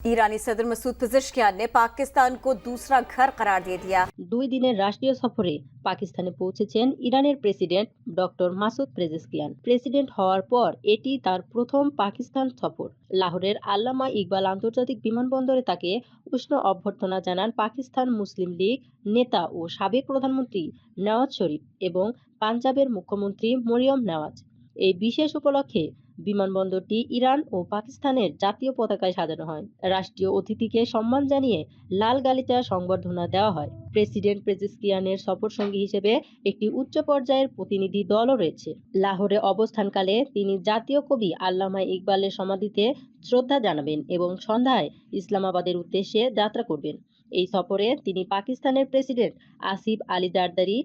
ईरानी सदर Masoud Pezeshkian ने पाकिस्तान को दूसरा घर करार दे दिया। 2 দিনের রাষ্ট্রীয় সফরে পাকিস্তানে পৌঁছেছেন ইরানের president doctor Masoud Pezeshkian. President হওয়ার পর এটি তার প্রথম পাকিস্তান সফর। লাহোরের আল্লামা ইকবাল আন্তর্জাতিক বিমানবন্দরে তাকে উষ্ণ অভ্যর্থনা জানান পাকিস্তান মুসলিম লীগ নেতা ও সাবেক প্রধানমন্ত্রী নওয়াজ শরীফ এবং পাঞ্জাবের মুখ্যমন্ত্রী মরিয়ম নওয়াজ। এই বিশেষ উপলক্ষে বিমানবন্দরটি ইরান ও পাকিস্তানের জাতীয় পতাকায় সাজানো হয়। রাষ্ট্রীয় অতিথিকে সম্মান জানিয়ে লাল গালিচা সংবর্ধনা দেওয়া হয়। প্রেসিডেন্ট পেজেশকিয়ানের সফরসঙ্গী হিসেবে একটি উচ্চ পর্যায়ের প্রতিনিধি দলও রয়েছে। লাহোরে অবস্থানকালে তিনি জাতীয় কবি আল্লামা ইকবালের সমাধিতে শ্রদ্ধা জানাবেন এবং সন্ধ্যায় ইসলামাবাদের উদ্দেশ্যে যাত্রা করবেন। এই সফরে তিনি পাকিস্তানের প্রেসিডেন্ট আসিফ আলী জারদারি,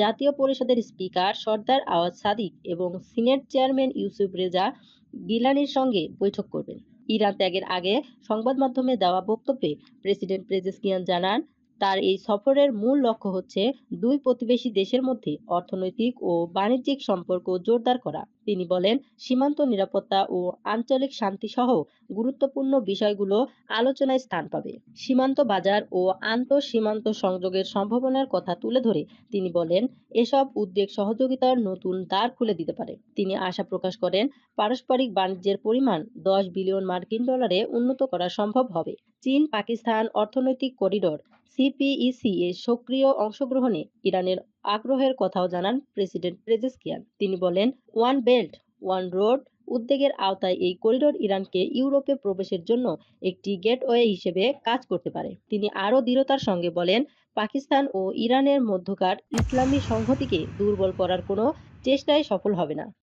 জাতীয় পরিষদের স্পিকার সর্দার আওয়াজ সাদিক এবং সিনেট চেয়ারম্যান ইউসুফ রেজা গিলানির সঙ্গে বৈঠক করবেন। ইরান ত্যাগের আগে সংবাদ মাধ্যমে দেওয়া বক্তব্যে প্রেসিডেন্ট পেজেশকিয়ান জানান, তার এই সফরের মূল লক্ষ্য হচ্ছে দুই প্রতিবেশী দেশের মধ্যে অর্থনৈতিক ও বাণিজ্যিক সম্পর্ক জোরদার করা। তিনি বলেন, সীমান্ত নিরাপত্তা ও আঞ্চলিক শান্তি সহ গুরুত্বপূর্ণ বিষয়গুলো আলোচনায় স্থান পাবে। সীমান্ত বাজার ও আন্তঃসীমান্ত সংযোগের সম্ভাবনার কথা তুলে ধরে তিনি বলেন, এসব উদ্যোগ সহযোগিতার নতুন দ্বার খুলে দিতে পারে। তিনি আশা প্রকাশ করেন, পারস্পরিক বাণিজ্যের পরিমাণ 10 বিলিয়ন মার্কিন ডলারে উন্নত করা সম্ভব হবে। চীন পাকিস্তান অর্থনৈতিক করিডোর সিপিইসি এর সক্রিয় অংশগ্রহণে ইরানের আগ্রহের কথাও জানান প্রেসিডেন্ট পেজেশকিয়ান। তিনি বলেন, ওয়ান বেল্ট ওয়ান রোড উদ্যোগের আওতায় এই করিডোর ইরানকে ইউরোপে প্রবেশের জন্য একটি গেটওয়ে হিসেবে কাজ করতে পারে। তিনি আরও দৃঢ়তার সঙ্গে বলেন, পাকিস্তান ও ইরানের মধ্যকার ইসলামী সংহতিকে দুর্বল করার কোনো চেষ্টাই সফল হবে না।